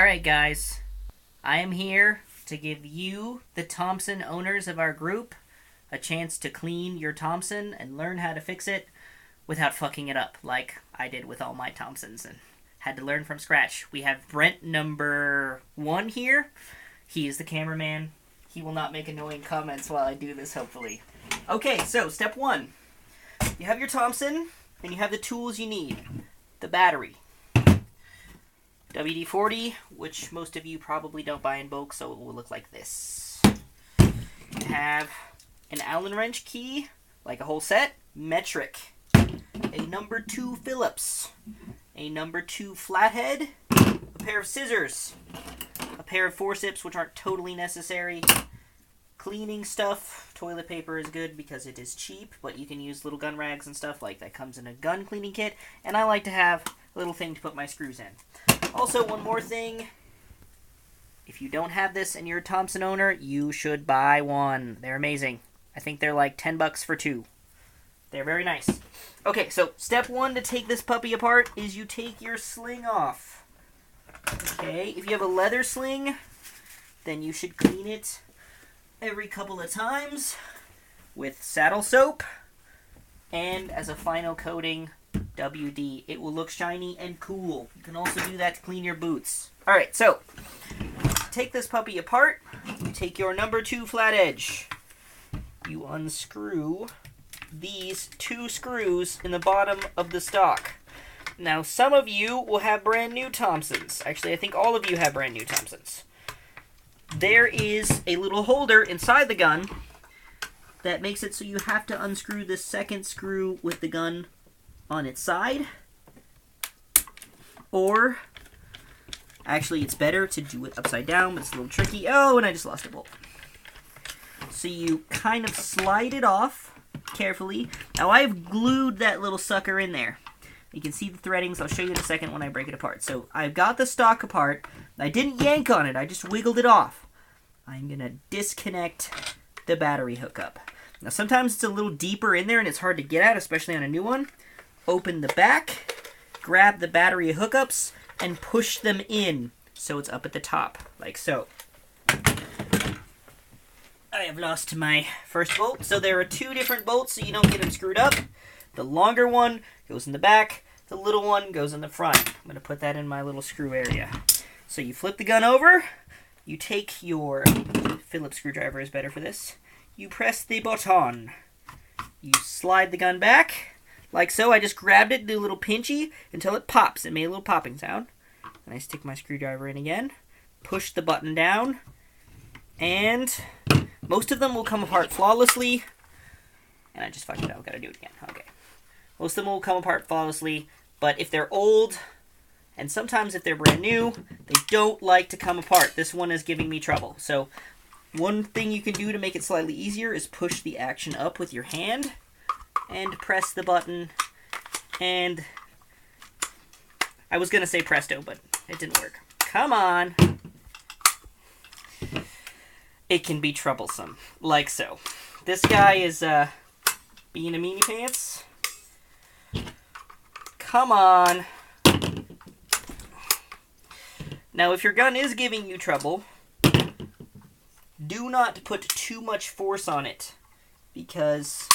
Alright guys, I am here to give you, the Thompson owners of our group, a chance to clean your Thompson and learn how to fix it without fucking it up, like I did with all my Thompsons and had to learn from scratch. We have Brent number 1 here. He is the cameraman. He will not make annoying comments while I do this, hopefully. Okay, so step 1. You have your Thompson, and you have the tools you need. The battery. WD-40, which most of you probably don't buy in bulk, so it will look like this. You have an Allen wrench key, like a whole set, metric, a number 2 Phillips, a number 2 flathead, a pair of scissors, a pair of forceps, which aren't totally necessary, cleaning stuff. Toilet paper is good because it is cheap, but you can use little gun rags and stuff like that comes in a gun cleaning kit, and I like to have a little thing to put my screws in. Also, one more thing, if you don't have this and you're a Thompson owner, you should buy one. They're amazing. I think they're like 10 bucks for 2. They're very nice. Okay, so step 1 to take this puppy apart is you take your sling off. Okay, if you have a leather sling, then you should clean it every couple of times with saddle soap, and as a final coating, WD. It will look shiny and cool. You can also do that to clean your boots. Alright, so take this puppy apart. You take your number 2 flat edge. You unscrew these 2 screws in the bottom of the stock. Now, some of you will have brand new Thompsons. Actually, I think all of you have brand new Thompsons. There is a little holder inside the gun that makes it so you have to unscrew the second screw with the gun on its side, or actually it's better to do it upside down, but it's a little tricky. Oh, and I just lost a bolt. So you kind of slide it off carefully. Now I've glued that little sucker in there. You can see the threadings. I'll show you in a second when I break it apart. So I've got the stock apart. I didn't yank on it. I just wiggled it off. I'm going to disconnect the battery hookup. Now sometimes it's a little deeper in there and it's hard to get at, especially on a new one. Open the back, grab the battery hookups, and push them in so it's up at the top, like so. I have lost my first bolt. So there are 2 different bolts so you don't get them screwed up. The longer one goes in the back, the little one goes in the front. I'm going to put that in my little screw area. So you flip the gun over, you take your Phillips screwdriver is better for this. You press the button. You slide the gun back. Like so. I just grabbed it, do a little pinchy until it pops. It made a little popping sound. And I stick my screwdriver in again. Push the button down. And most of them will come apart flawlessly. And I just fucked it up. Gotta do it again. Okay. Most of them will come apart flawlessly. But if they're old, and sometimes if they're brand new, they don't like to come apart. This one is giving me trouble. So one thing you can do to make it slightly easier is push the action up with your hand. And press the button, and I was going to say presto, but it didn't work. Come on. It can be troublesome, like so. This guy is being a meanie pants. Come on. Now, if your gun is giving you trouble, do not put too much force on it, because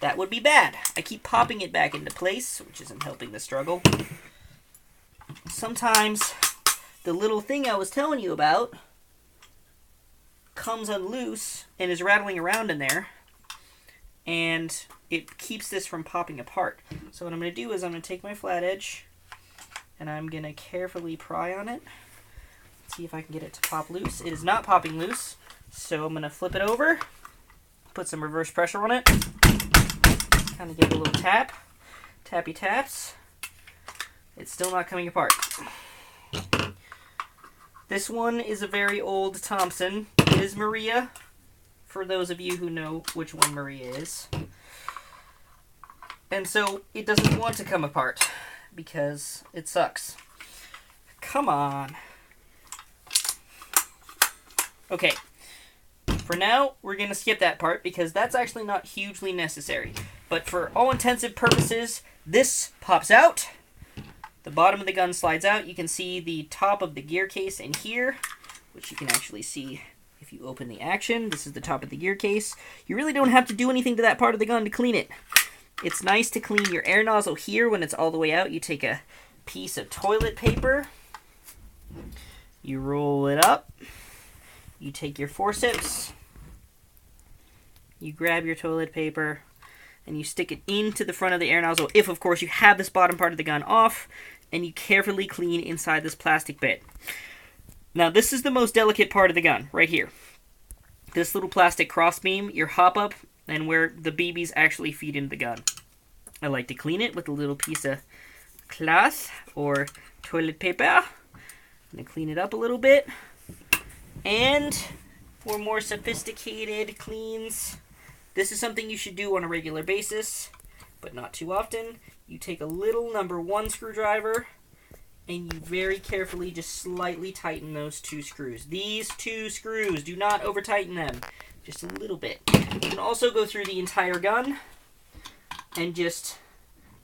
that would be bad. I keep popping it back into place, which isn't helping the struggle. Sometimes the little thing I was telling you about comes unloose and is rattling around in there, and it keeps this from popping apart. So what I'm going to do is I'm going to take my flat edge and I'm going to carefully pry on it. See if I can get it to pop loose. It is not popping loose, so I'm going to flip it over, put some reverse pressure on it. Kind of give it a little tap. Tappy taps. It's still not coming apart. This one is a very old Thompson. It is Maria, for those of you who know which one Maria is. And so it doesn't want to come apart because it sucks. Come on. Okay. For now, we're going to skip that part because that's actually not hugely necessary. But for all intensive purposes, this pops out. The bottom of the gun slides out. You can see the top of the gear case in here, which you can actually see if you open the action. This is the top of the gear case. You really don't have to do anything to that part of the gun to clean it. It's nice to clean your air nozzle here when it's all the way out. You take a piece of toilet paper, you roll it up, you take your forceps, you grab your toilet paper, and you stick it into the front of the air nozzle, if of course you have this bottom part of the gun off, and you carefully clean inside this plastic bit. Now this is the most delicate part of the gun, right here. This little plastic crossbeam, your hop up, and where the BBs actually feed into the gun. I like to clean it with a little piece of cloth or toilet paper. I'm going to clean it up a little bit. And for more sophisticated cleans, this is something you should do on a regular basis, but not too often. You take a little number 1 screwdriver and you very carefully just slightly tighten those 2 screws. These 2 screws, do not over tighten them. Just a little bit. You can also go through the entire gun and just,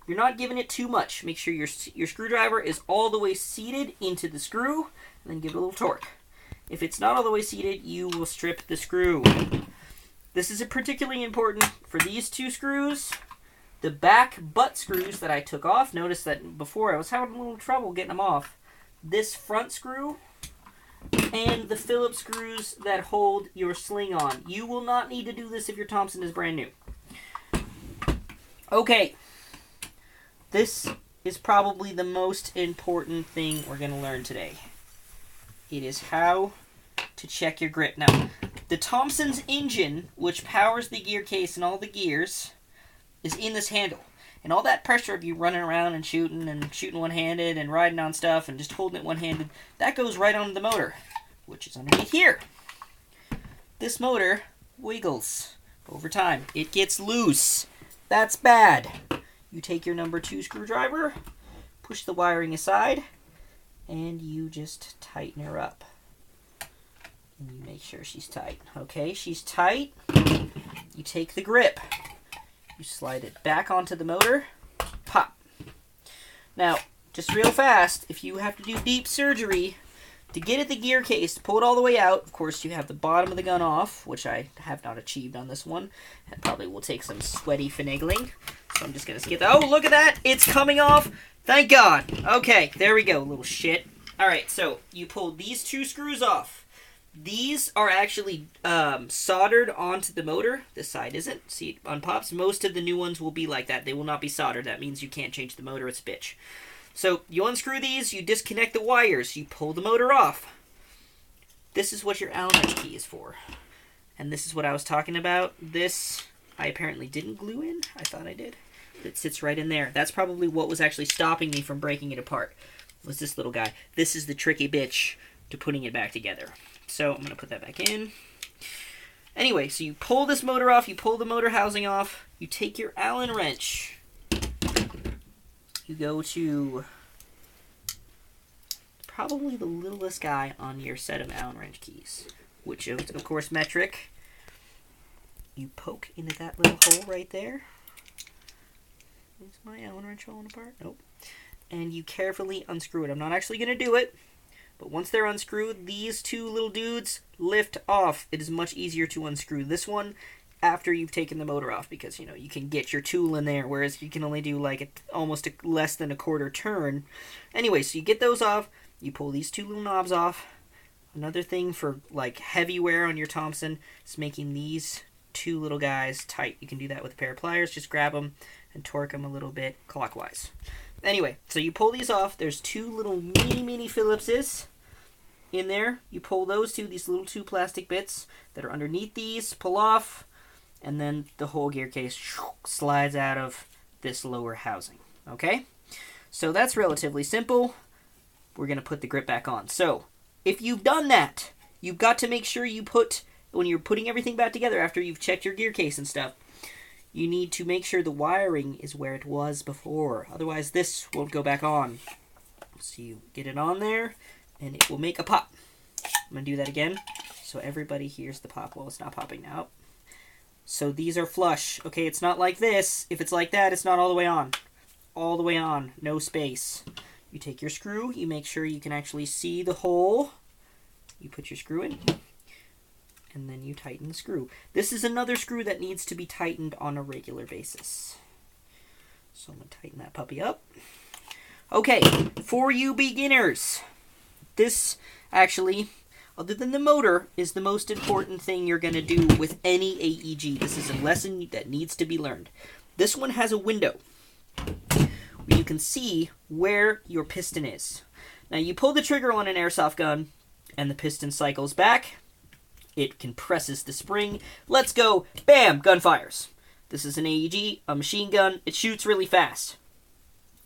you're not giving it too much. Make sure your screwdriver is all the way seated into the screw, and then give it a little torque. If it's not all the way seated, you will strip the screw. This is particularly important for these 2 screws. The back butt screws that I took off, notice that before I was having a little trouble getting them off. This front screw and the Phillips screws that hold your sling on. You will not need to do this if your Thompson is brand new. Okay, this is probably the most important thing we're going to learn today. It is how to check your grip. Now, the Thompson's engine, which powers the gear case and all the gears, is in this handle. And all that pressure of you running around and shooting one-handed and riding on stuff and just holding it one-handed, that goes right onto the motor, which is underneath here. This motor wiggles over time. It gets loose. That's bad. You take your number 2 screwdriver, push the wiring aside, and you just tighten her up. And you make sure she's tight. Okay, she's tight. You take the grip. You slide it back onto the motor. Pop. Now, just real fast, if you have to do deep surgery to get at the gear case, to pull it all the way out, of course you have the bottom of the gun off, which I have not achieved on this one. That probably will take some sweaty finagling. So I'm just going to skip that. Oh, look at that! It's coming off! Thank God! Okay, there we go, little shit. Alright, so you pull these 2 screws off. These are actually soldered onto the motor. This side isn't. See, it unpops. Most of the new ones will be like that. They will not be soldered. That means you can't change the motor. It's a bitch. So you unscrew these. You disconnect the wires. You pull the motor off. This is what your Allen wrench key is for. And this is what I was talking about. This, I apparently didn't glue in. I thought I did. It sits right in there. That's probably what was actually stopping me from breaking it apart. Was this little guy. This is the tricky bitch to putting it back together. So I'm going to put that back in. Anyway, so you pull this motor off, you pull the motor housing off, you take your Allen wrench, you go to probably the littlest guy on your set of Allen wrench keys, which is, of course, metric. You poke into that little hole right there. Is my Allen wrench falling apart? Nope. And you carefully unscrew it. I'm not actually going to do it. But once they're unscrewed, these 2 little dudes lift off. It is much easier to unscrew this one after you've taken the motor off because, you know, you can get your tool in there, whereas you can only do like almost less than a quarter turn. Anyway, so you get those off. You pull these 2 little knobs off. Another thing for like heavy wear on your Thompson is making these 2 little guys tight. You can do that with a pair of pliers. Just grab them and torque them a little bit clockwise. Anyway, so you pull these off. There's 2 little mini Phillipses in there. You pull those 2, these little 2 plastic bits that are underneath these, pull off, and then the whole gear case slides out of this lower housing. Okay? So that's relatively simple. We're going to put the grip back on. So, if you've done that, you've got to make sure you put, when you're putting everything back together after you've checked your gear case and stuff, you need to make sure the wiring is where it was before. Otherwise, this won't go back on. So you get it on there, and it will make a pop. I'm going to do that again so everybody hears the pop. Well, it's not popping now. So these are flush. Okay, it's not like this. If it's like that, it's not all the way on. All the way on. No space. You take your screw, you make sure you can actually see the hole. You put your screw in, and then you tighten the screw. This is another screw that needs to be tightened on a regular basis. So I'm going to tighten that puppy up. Okay, for you beginners, this actually, other than the motor, is the most important thing you're going to do with any AEG. This is a lesson that needs to be learned. This one has a window where you can see where your piston is. Now you pull the trigger on an airsoft gun and the piston cycles back. It compresses the spring. Let's go. Bam! Gun fires. This is an AEG, a machine gun. It shoots really fast.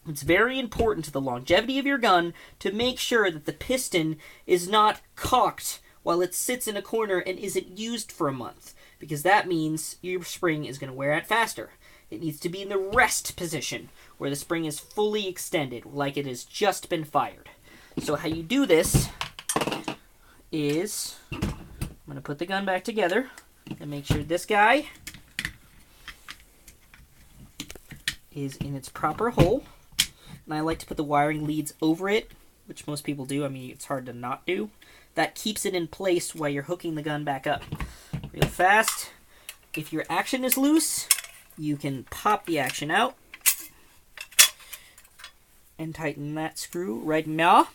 It's very important to the longevity of your gun to make sure that the piston is not cocked while it sits in a corner and isn't used for a month, because that means your spring is going to wear out faster. It needs to be in the rest position where the spring is fully extended, like it has just been fired. So how you do this is, I'm going to put the gun back together and make sure this guy is in its proper hole. And I like to put the wiring leads over it, which most people do. I mean, it's hard to not do. That keeps it in place while you're hooking the gun back up. Real fast. If your action is loose, you can pop the action out and tighten that screw right now.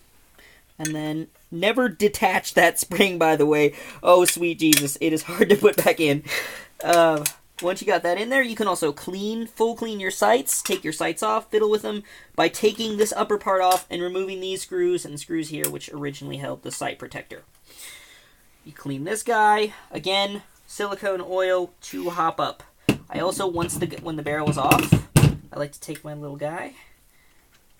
And then never detach that spring, by the way. Oh, sweet Jesus. It is hard to put back in. Once you got that in there, you can also full clean your sights. Take your sights off, fiddle with them by taking this upper part off and removing these screws and the screws here, which originally held the sight protector. You clean this guy. Again, silicone oil to hop up. I also, when the barrel is off, I like to take my little guy,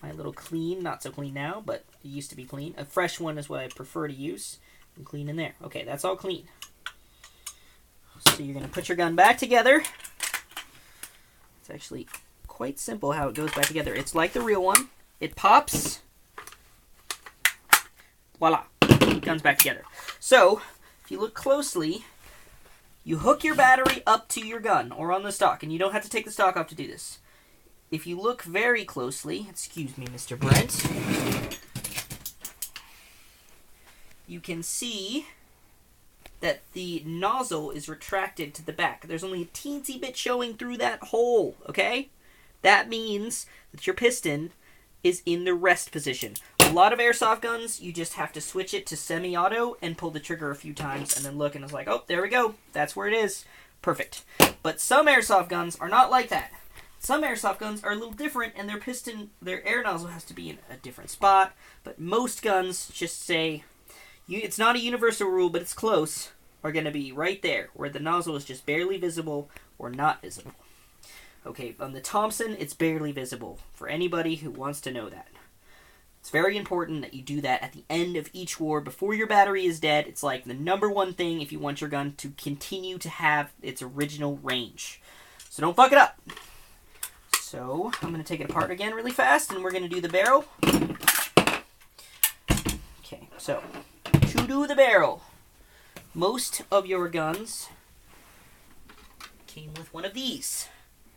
my little clean, not so clean now, but it used to be clean. A fresh one is what I prefer to use, and clean in there. Okay, that's all clean. So you're going to put your gun back together. It's actually quite simple how it goes back together. It's like the real one. It pops. Voila. Gun's back together. So, if you look closely, you hook your battery up to your gun or on the stock, and you don't have to take the stock off to do this. If you look very closely, excuse me, Mr. Brent, you can see that the nozzle is retracted to the back. There's only a teensy bit showing through that hole, okay? That means that your piston is in the rest position. A lot of airsoft guns, you just have to switch it to semi-auto and pull the trigger a few times and then look and it's like, oh, there we go. That's where it is. Perfect. But some airsoft guns are not like that. Some airsoft guns are a little different and their piston, their air nozzle has to be in a different spot. But most guns just say, it's not a universal rule, but it's close, are going to be right there, where the nozzle is just barely visible or not visible. Okay, on the Thompson, it's barely visible, for anybody who wants to know that. It's very important that you do that at the end of each war, before your battery is dead. It's like the #1 thing if you want your gun to continue to have its original range. So don't fuck it up. So, I'm going to take it apart again really fast, and we're going to do the barrel. Okay, so to do the barrel, most of your guns came with one of these.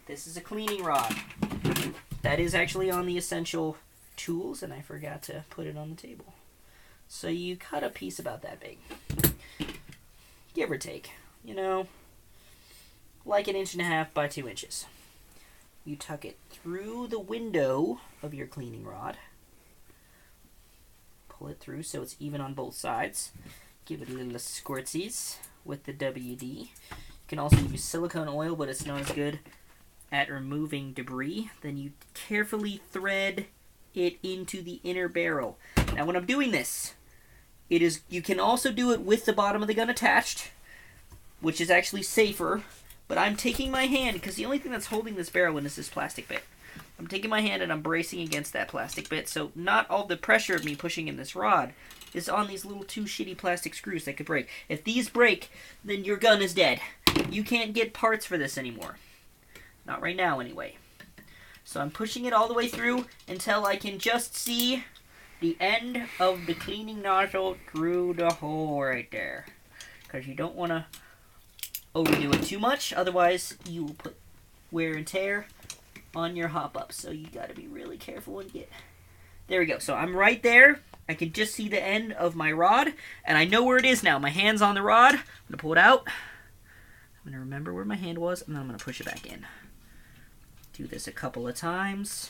This is a cleaning rod. That is actually on the essential tools, and I forgot to put it on the table. So you cut a piece about that big, give or take, you know, like 1.5 inches by 2 inches. You tuck it through the window of your cleaning rod. Pull it through so it's even on both sides. Give it a little squirtsies with the WD. You can also use silicone oil, but it's not as good at removing debris. Then you carefully thread it into the inner barrel. Now when I'm doing this, you can also do it with the bottom of the gun attached, which is actually safer, but I'm taking my hand, because the only thing that's holding this barrel in is this plastic bit. I'm taking my hand and I'm bracing against that plastic bit, so not all the pressure of me pushing in this rod is on these little 2 shitty plastic screws that could break. If these break, then your gun is dead. You can't get parts for this anymore. Not right now, anyway. So I'm pushing it all the way through until I can just see the end of the cleaning nozzle through the hole right there. Because you don't want to overdo it too much, otherwise you will put wear and tear on your hop-up. So you got to be really careful and get There we go. So I'm right there. I can just see the end of my rod, and I know where it is now. My hand's on the rod. I'm going to pull it out. I'm going to remember where my hand was, and then I'm going to push it back in. Do this a couple of times.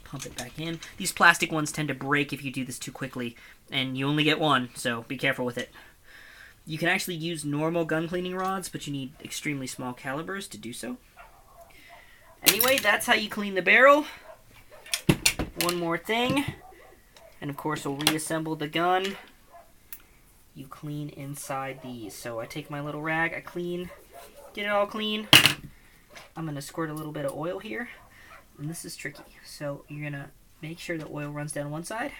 Pump it back in. These plastic ones tend to break if you do this too quickly, and you only get one, so be careful with it. You can actually use normal gun cleaning rods, but you need extremely small calibers to do so. Anyway, that's how you clean the barrel. One more thing, and of course we'll reassemble the gun. You clean inside these. So I take my little rag, I clean, get it all clean. I'm going to squirt a little bit of oil here, and this is tricky. So you're going to make sure the oil runs down one side,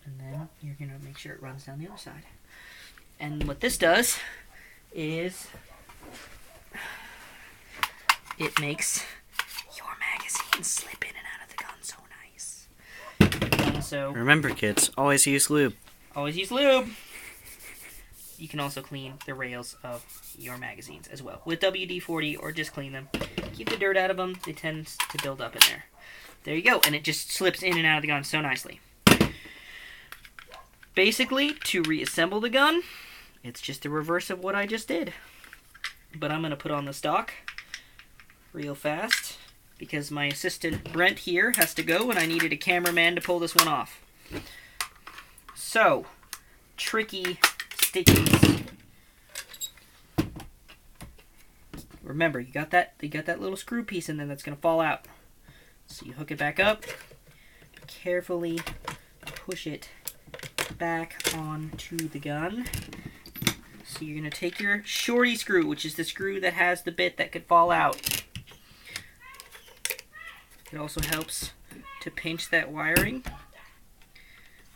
and then you're going to make sure it runs down the other side. And what this does is it makes your magazine slip in and out of the gun so nice. And so remember, kids, always use lube. Always use lube. You can also clean the rails of your magazines as well with WD-40, or just clean them. Keep the dirt out of them. They tend to build up in there. There you go. And it just slips in and out of the gun so nicely. Basically, to reassemble the gun, it's just the reverse of what I just did. But I'm going to put on the stock real fast because my assistant Brent here has to go, and I needed a cameraman to pull this one off. So, tricky stickies. Remember, you got that little screw piece in there that's going to fall out. So you hook it back up, carefully push it back onto the gun. So you're going to take your shorty screw, which is the screw that has the bit that could fall out. It also helps to pinch that wiring.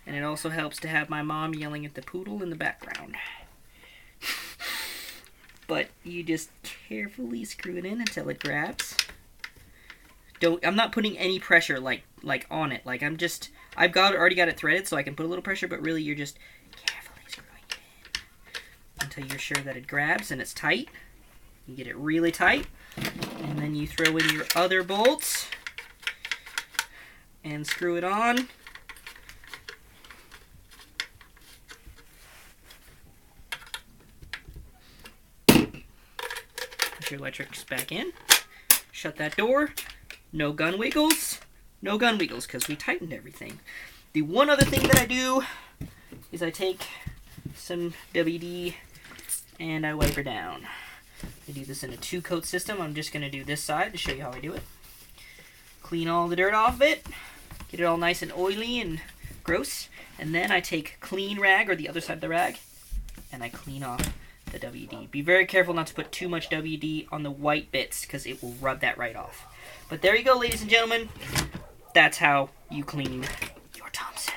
And it also helps to have my mom yelling at the poodle in the background. But you just carefully screw it in until it grabs. I'm not putting any pressure like on it. Like I've already got it threaded, so I can put a little pressure, but really you're just carefully screwing it in until you're sure that it grabs and it's tight. You get it really tight, and then you throw in your other bolts and screw it on. Put your electrics back in. Shut that door. No gun wiggles. No gun wiggles because we tightened everything. The one other thing that I do is I take some WD and I wipe her down. I do this in a 2-coat system. I'm just going to do this side to show you how I do it. Clean all the dirt off of it. Get it all nice and oily and gross. And then I take clean rag, or the other side of the rag, and I clean off the WD. Be very careful not to put too much WD on the white bits because it will rub that right off. But there you go, ladies and gentlemen. That's how you clean your Thompson.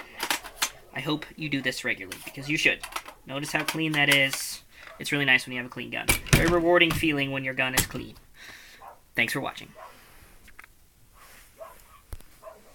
I hope you do this regularly because you should. Notice how clean that is. It's really nice when you have a clean gun. Very rewarding feeling when your gun is clean. Thanks for watching.